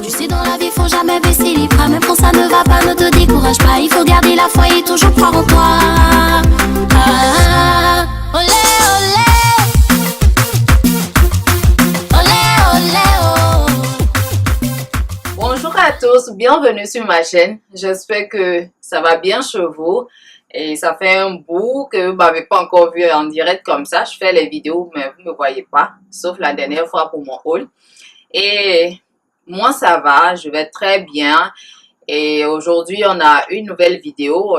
Tu sais, dans la vie, faut jamais baisser les bras. Même quand ça ne va pas, ne te décourage pas. Il faut garder la foi et toujours croire en toi. Olé, olé. Olé, olé, oh. Bonjour à tous, bienvenue sur ma chaîne. J'espère que ça va bien chez vous. Et ça fait un bout que vous m'avez pas encore vu en direct comme ça. Je fais les vidéos, mais vous ne me voyez pas. Sauf la dernière fois pour mon haul. Et moi, ça va. Je vais très bien. Et aujourd'hui, on a une nouvelle vidéo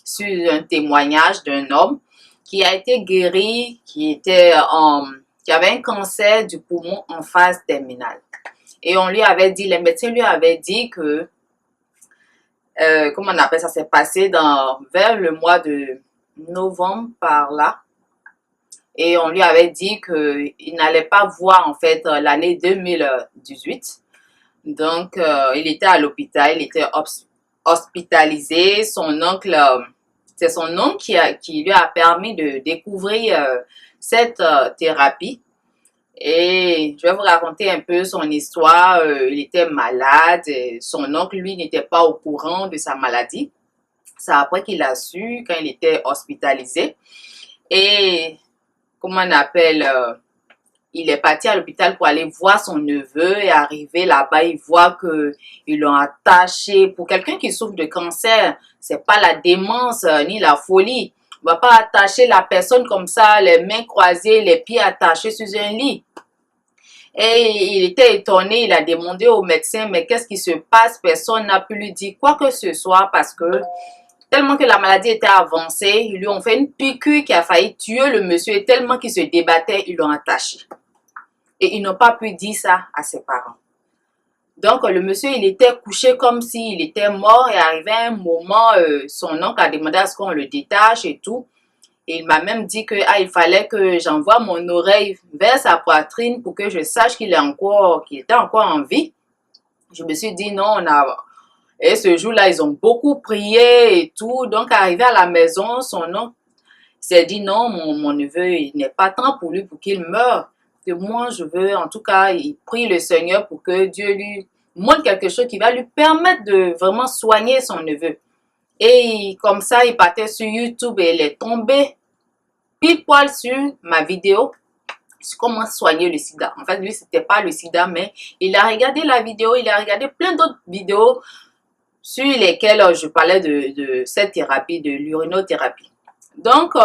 sur un témoignage d'un homme qui a été guéri, qui avait un cancer du poumon en phase terminale. Et on lui avait dit, les médecins lui avaient dit que comment on appelle ça, s'est passé vers le mois de novembre par là. Et on lui avait dit qu'il n'allait pas voir en fait l'année 2018. Donc, il était à l'hôpital, il était hospitalisé. Son oncle, c'est son oncle qui lui a permis de découvrir cette thérapie. Et je vais vous raconter un peu son histoire. Il était malade. Son oncle, lui, n'était pas au courant de sa maladie. C'est après qu'il a su quand il était hospitalisé. Et, comment on appelle, il est parti à l'hôpital pour aller voir son neveu et arrivé là-bas, il voit qu'ils l'ont attaché. Pour quelqu'un qui souffre de cancer, c'est pas la démence ni la folie. On va pas attacher la personne comme ça, les mains croisées, les pieds attachés sur un lit. Et il était étonné, il a demandé au médecin, mais qu'est-ce qui se passe? Personne n'a pu lui dire quoi que ce soit parce que tellement que la maladie était avancée, ils lui ont fait une piqûre qui a failli tuer le monsieur et tellement qu'il se débattait, ils l'ont attaché. Et ils n'ont pas pu dire ça à ses parents. Donc, le monsieur, il était couché comme s'il était mort et arrivé à un moment, son oncle a demandé à ce qu'on le détache et tout. Et il m'a même dit que il fallait que j'envoie mon oreille vers sa poitrine pour que je sache qu'il était encore en vie. Je me suis dit non, et ce jour-là, ils ont beaucoup prié et tout. Donc, arrivé à la maison, son oncle s'est dit non, mon neveu, il n'est pas temps pour lui pour qu'il meure. Que moi, je veux, en tout cas, il prie le Seigneur pour que Dieu lui montre quelque chose qui va lui permettre de vraiment soigner son neveu. Et comme ça, il partait sur YouTube et il est tombé pile poil sur ma vidéo sur comment soigner le sida. En fait, lui, c'était pas le sida, mais il a regardé la vidéo, il a regardé plein d'autres vidéos sur lesquelles je parlais de cette thérapie, de l'urinothérapie. Donc,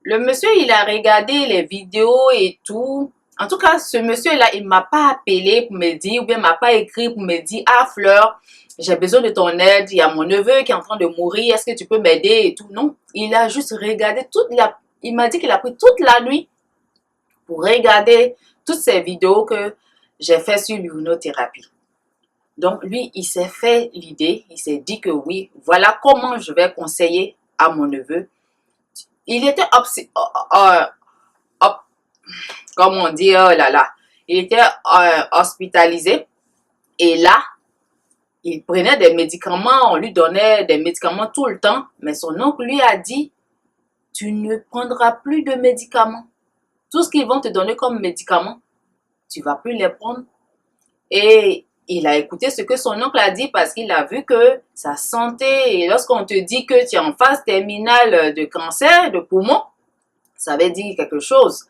le monsieur, il a regardé les vidéos et tout. En tout cas, ce monsieur-là, il ne m'a pas appelé pour me dire, ou bien m'a pas écrit pour me dire, ah Fleur, j'ai besoin de ton aide, il y a mon neveu qui est en train de mourir, est-ce que tu peux m'aider et tout. Non, il a juste regardé il m'a dit qu'il a pris toute la nuit pour regarder toutes ces vidéos que j'ai fait sur l'urinothérapie. Donc, lui, il s'est fait l'idée, il s'est dit que oui, voilà comment je vais conseiller à mon neveu. Il était comme on dit, oh là là, il était hospitalisé et là, il prenait des médicaments, on lui donnait des médicaments tout le temps, mais son oncle lui a dit, tu ne prendras plus de médicaments. Tout ce qu'ils vont te donner comme médicaments, tu vas plus les prendre. Et il a écouté ce que son oncle a dit parce qu'il a vu que sa santé, et lorsqu'on te dit que tu es en phase terminale de cancer de poumon, ça veut dire quelque chose.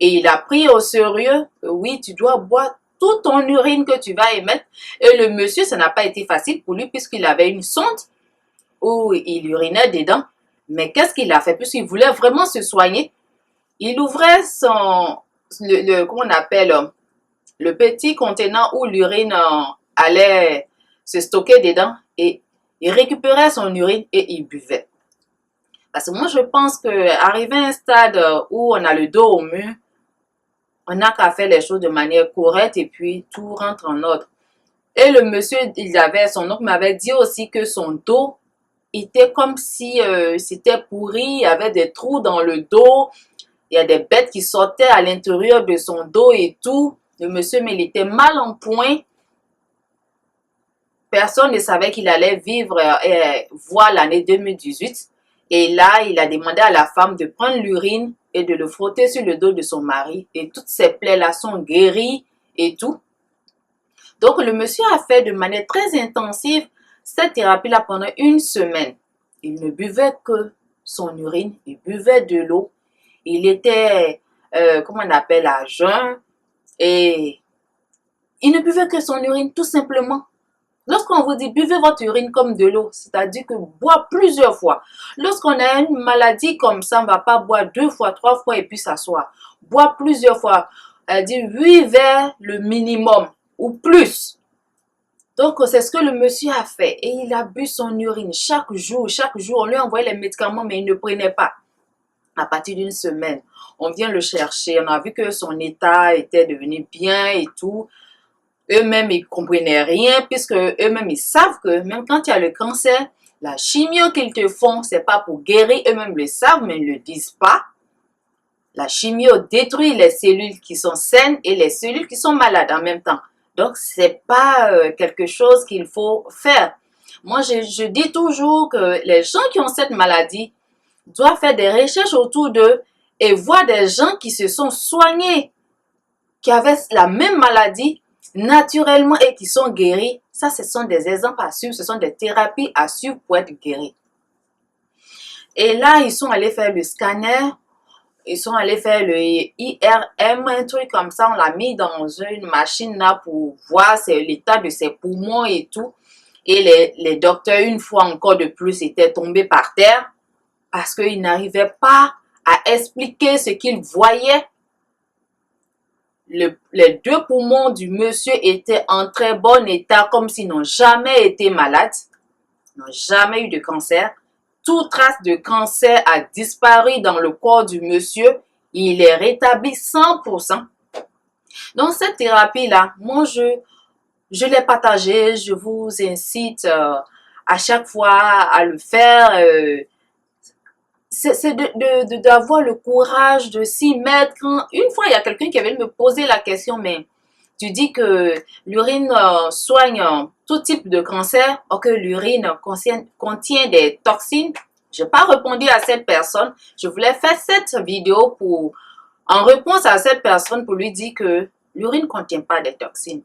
Et il a pris au sérieux que oui, tu dois boire toute ton urine que tu vas émettre. Et le monsieur, ça n'a pas été facile pour lui puisqu'il avait une sonde où il urinait dedans. Mais qu'est-ce qu'il a fait? Puisqu'il voulait vraiment se soigner, il ouvrait comment on appelle, le petit contenant où l'urine allait se stocker dedans et il récupérait son urine et il buvait. Parce que moi, je pense qu'arriver à un stade où on a le dos au mur, on n'a qu'à faire les choses de manière correcte et puis tout rentre en ordre. Et le monsieur, son oncle m'avait dit aussi que son dos était comme si c'était pourri, il y avait des trous dans le dos, il y a des bêtes qui sortaient à l'intérieur de son dos et tout. Le monsieur, mais il était mal en point. Personne ne savait qu'il allait vivre et voir l'année 2018. Et là, il a demandé à la femme de prendre l'urine et de le frotter sur le dos de son mari. Et toutes ces plaies-là sont guéries et tout. Donc, le monsieur a fait de manière très intensive cette thérapie-là pendant une semaine. Il ne buvait que son urine, il buvait de l'eau. Il était, comment on appelle, à jeun. Et il ne buvait que son urine, tout simplement. Lorsqu'on vous dit buvez votre urine comme de l'eau, c'est-à-dire que boire plusieurs fois. Lorsqu'on a une maladie comme ça, on ne va pas boire 2 fois, 3 fois et puis s'asseoir. Boire plusieurs fois. Elle dit 8 verres le minimum ou plus. Donc, c'est ce que le monsieur a fait. Et il a bu son urine chaque jour. Chaque jour, on lui envoyait les médicaments, mais il ne prenait pas. À partir d'une semaine, on vient le chercher. On a vu que son état était devenu bien et tout. Eux-mêmes, ils ne comprenaient rien puisque eux-mêmes, ils savent que même quand il y a le cancer, la chimio qu'ils te font, c'est pas pour guérir. Eux-mêmes le savent, mais ils ne le disent pas. La chimio détruit les cellules qui sont saines et les cellules qui sont malades en même temps. Donc, c'est pas quelque chose qu'il faut faire. Moi, je dis toujours que les gens qui ont cette maladie doivent faire des recherches autour d'eux et voir des gens qui se sont soignés, qui avaient la même maladie naturellement et qui sont guéris. Ça, ce sont des exemples à suivre, ce sont des thérapies à suivre pour être guéris. Et là, ils sont allés faire le scanner, ils sont allés faire le IRM, un truc comme ça. On l'a mis dans une machine là pour voir l'état de ses poumons et tout. Et les docteurs, une fois encore de plus, étaient tombés par terre parce qu'ils n'arrivaient pas à expliquer ce qu'ils voyaient. Les 2 poumons du monsieur étaient en très bon état, comme s'ils n'ont jamais été malades, n'ont jamais eu de cancer. Toute trace de cancer a disparu dans le corps du monsieur. Il est rétabli 100%. Donc, cette thérapie-là, moi, je l'ai partagée. Je vous incite à chaque fois à le faire. C'est d'avoir le courage de s'y mettre. Une fois, il y a quelqu'un qui avait me poser la question, mais tu dis que l'urine soigne tout type de cancer, or que l'urine contient des toxines. Je n'ai pas répondu à cette personne. Je voulais faire cette vidéo en réponse à cette personne pour lui dire que l'urine ne contient pas des toxines.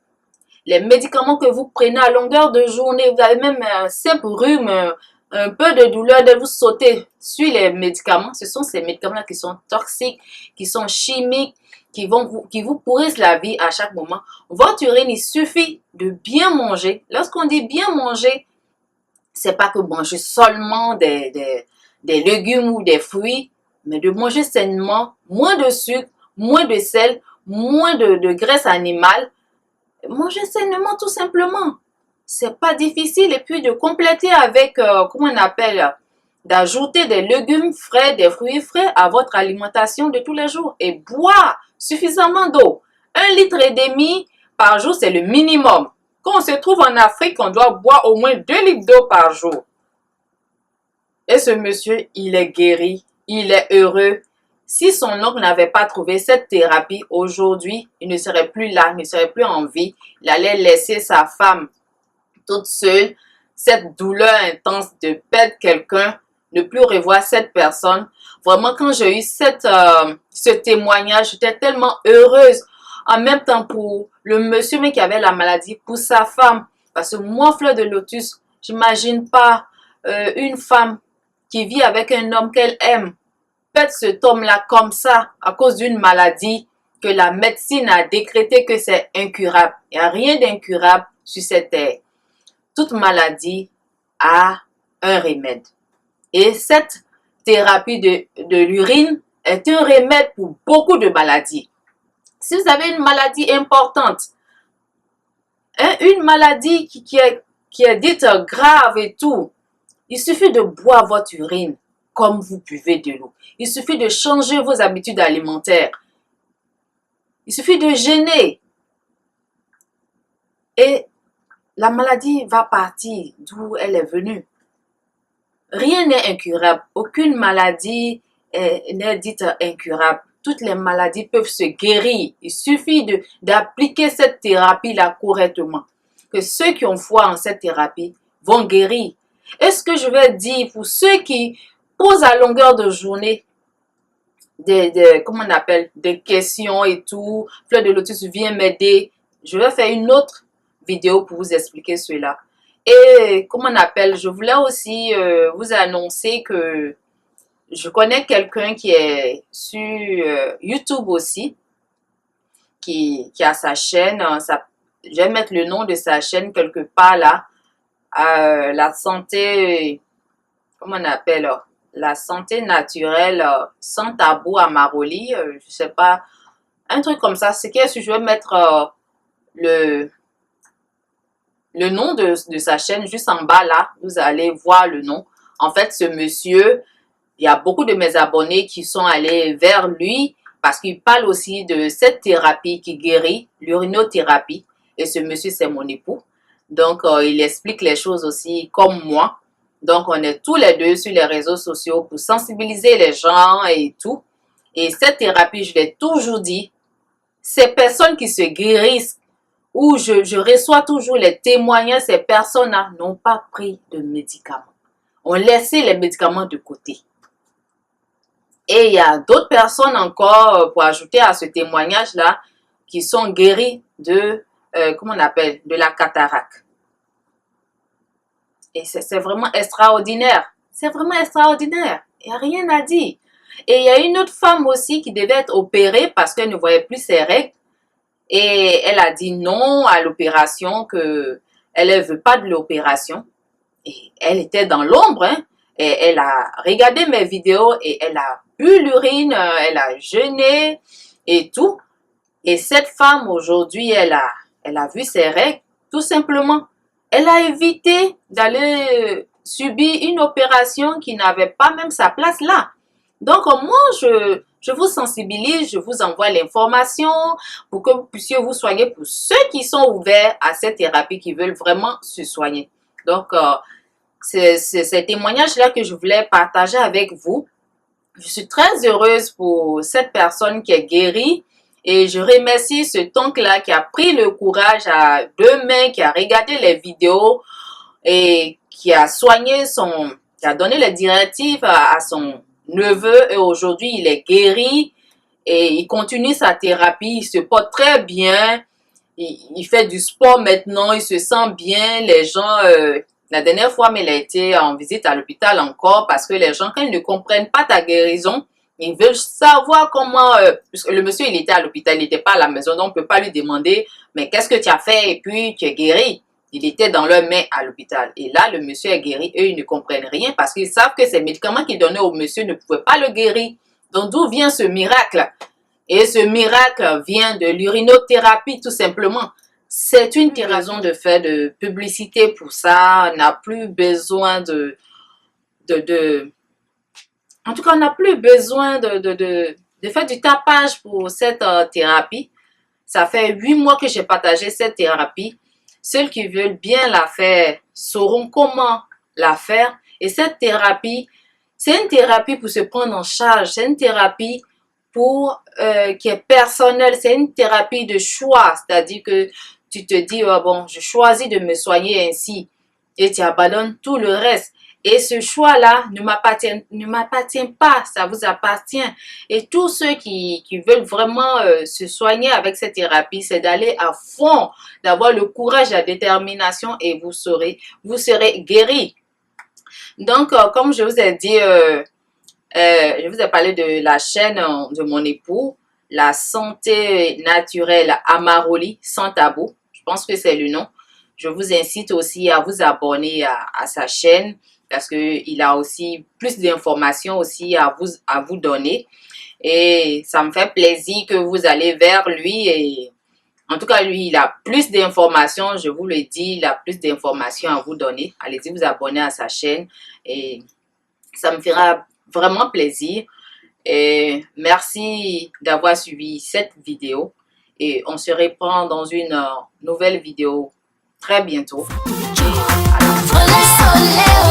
Les médicaments que vous prenez à longueur de journée, vous avez même un simple rhume, un peu de douleur de vous sauter sur les médicaments. Ce sont ces médicaments-là qui sont toxiques, qui sont chimiques, qui vous pourrissent la vie à chaque moment. Votre urine, il suffit de bien manger. Lorsqu'on dit bien manger, c'est pas que manger seulement des légumes ou des fruits, mais de manger sainement, moins de sucre, moins de sel, moins de graisse animale. Manger sainement tout simplement. C'est pas difficile. Et puis de compléter avec, comment on appelle, d'ajouter des légumes frais, des fruits frais à votre alimentation de tous les jours. Et boire suffisamment d'eau. 1,5 litre par jour, c'est le minimum. Quand on se trouve en Afrique, on doit boire au moins 2 litres d'eau par jour. Et ce monsieur, il est guéri, il est heureux. Si son oncle n'avait pas trouvé cette thérapie aujourd'hui, il ne serait plus là, il ne serait plus en vie. Il allait laisser sa femme toute seule, cette douleur intense de perdre quelqu'un, ne plus revoir cette personne. Vraiment, quand j'ai eu ce témoignage, j'étais tellement heureuse. En même temps pour le monsieur qui avait la maladie, pour sa femme. Parce que moi, Fleur de Lotus, j'imagine pas une femme qui vit avec un homme qu'elle aime, perdre cet homme-là comme ça à cause d'une maladie que la médecine a décrété que c'est incurable. Il n'y a rien d'incurable sur cette terre. Toute maladie a un remède. Et cette thérapie de l'urine est un remède pour beaucoup de maladies. Si vous avez une maladie importante, une maladie qui est dite grave et tout, il suffit de boire votre urine comme vous buvez de l'eau. Il suffit de changer vos habitudes alimentaires. Il suffit de jeûner. Et la maladie va partir d'où elle est venue. Rien n'est incurable. Aucune maladie n'est dite incurable. Toutes les maladies peuvent se guérir. Il suffit d'appliquer cette thérapie-là correctement. Que ceux qui ont foi en cette thérapie vont guérir. Et ce que je vais dire pour ceux qui posent à longueur de journée comment on appelle, des questions et tout, Fleur de Lotus vient m'aider. Je vais faire une autre vidéo pour vous expliquer cela. Et comment on appelle, je voulais aussi vous annoncer que je connais quelqu'un qui est sur YouTube aussi, qui a sa chaîne. Je vais mettre le nom de sa chaîne quelque part là. La santé, comment on appelle, la santé naturelle sans tabou à Maroli. Je sais pas, un truc comme ça. C'est que je vais mettre le nom de sa chaîne juste en bas là. Vous allez voir le nom. En fait, ce monsieur, il y a beaucoup de mes abonnés qui sont allés vers lui parce qu'il parle aussi de cette thérapie qui guérit, l'urinothérapie. Et ce monsieur, c'est mon époux. Donc, il explique les choses aussi comme moi. Donc, on est tous les deux sur les réseaux sociaux pour sensibiliser les gens et tout. Et cette thérapie, je l'ai toujours dit, ces personnes qui se guérissent, où je reçois toujours les témoignages, ces personnes-là n'ont pas pris de médicaments. On laissé les médicaments de côté. Et il y a d'autres personnes encore, pour ajouter à ce témoignage-là, qui sont guéries de, comment on appelle, de la cataracte. Et c'est vraiment extraordinaire. C'est vraiment extraordinaire. Il n'y a rien à dire. Et il y a une autre femme aussi qui devait être opérée parce qu'elle ne voyait plus ses règles. Et elle a dit non à l'opération, qu'elle ne veut pas de l'opération. Et elle était dans l'ombre, hein. Et elle a regardé mes vidéos et elle a bu l'urine, elle a jeûné et tout. Et cette femme aujourd'hui, elle a vu ses règles, tout simplement. Elle a évité d'aller subir une opération qui n'avait pas même sa place là. Donc moi, je vous sensibilise, je vous envoie l'information pour que vous puissiez vous soigner pour ceux qui sont ouverts à cette thérapie, qui veulent vraiment se soigner. Donc, c'est ces témoignages-là que je voulais partager avec vous. Je suis très heureuse pour cette personne qui est guérie et je remercie ce toncle-là qui a pris le courage à deux mains, qui a regardé les vidéos et qui a soigné qui a donné les directives à son neveu et aujourd'hui il est guéri et il continue sa thérapie, il se porte très bien, il fait du sport maintenant, il se sent bien, les gens... La dernière fois, mais il a été en visite à l'hôpital encore parce que les gens, quand ils ne comprennent pas ta guérison, ils veulent savoir comment... puisque le monsieur, il était à l'hôpital, il n'était pas à la maison, donc on ne peut pas lui demander « Mais qu'est-ce que tu as fait et puis tu es guéri ?» Il était dans leurs mains à l'hôpital. Et là, le monsieur est guéri. Eux, ils ne comprennent rien parce qu'ils savent que ces médicaments qu'ils donnaient au monsieur ne pouvaient pas le guérir. Donc, d'où vient ce miracle? Et ce miracle vient de l'urinothérapie, tout simplement. C'est une raison de faire de publicité pour ça. On n'a plus besoin en tout cas, on n'a plus besoin de faire du tapage pour cette thérapie. Ça fait 8 mois que j'ai partagé cette thérapie. Ceux qui veulent bien la faire sauront comment la faire. Et cette thérapie, c'est une thérapie pour se prendre en charge. C'est une thérapie qui est personnelle. C'est une thérapie de choix. C'est-à-dire que tu te dis, oh bon, je choisis de me soigner ainsi. Et tu abandonnes tout le reste. Et ce choix-là ne m'appartient pas, ça vous appartient. Et tous ceux qui veulent vraiment se soigner avec cette thérapie, c'est d'aller à fond, d'avoir le courage, la détermination et vous serez guéris. Donc, comme je vous ai dit, je vous ai parlé de la chaîne de mon époux, la santé naturelle à Maroli, sans tabou. Je pense que c'est le nom. Je vous incite aussi à vous abonner à sa chaîne parce qu'il a aussi plus d'informations aussi à vous donner. Et ça me fait plaisir que vous allez vers lui. Et en tout cas, lui, il a plus d'informations. Je vous le dis, il a plus d'informations à vous donner. Allez-y vous abonner à sa chaîne. Et ça me fera vraiment plaisir. Et merci d'avoir suivi cette vidéo. Et on se reprend dans une nouvelle vidéo très bientôt. Entre le soleil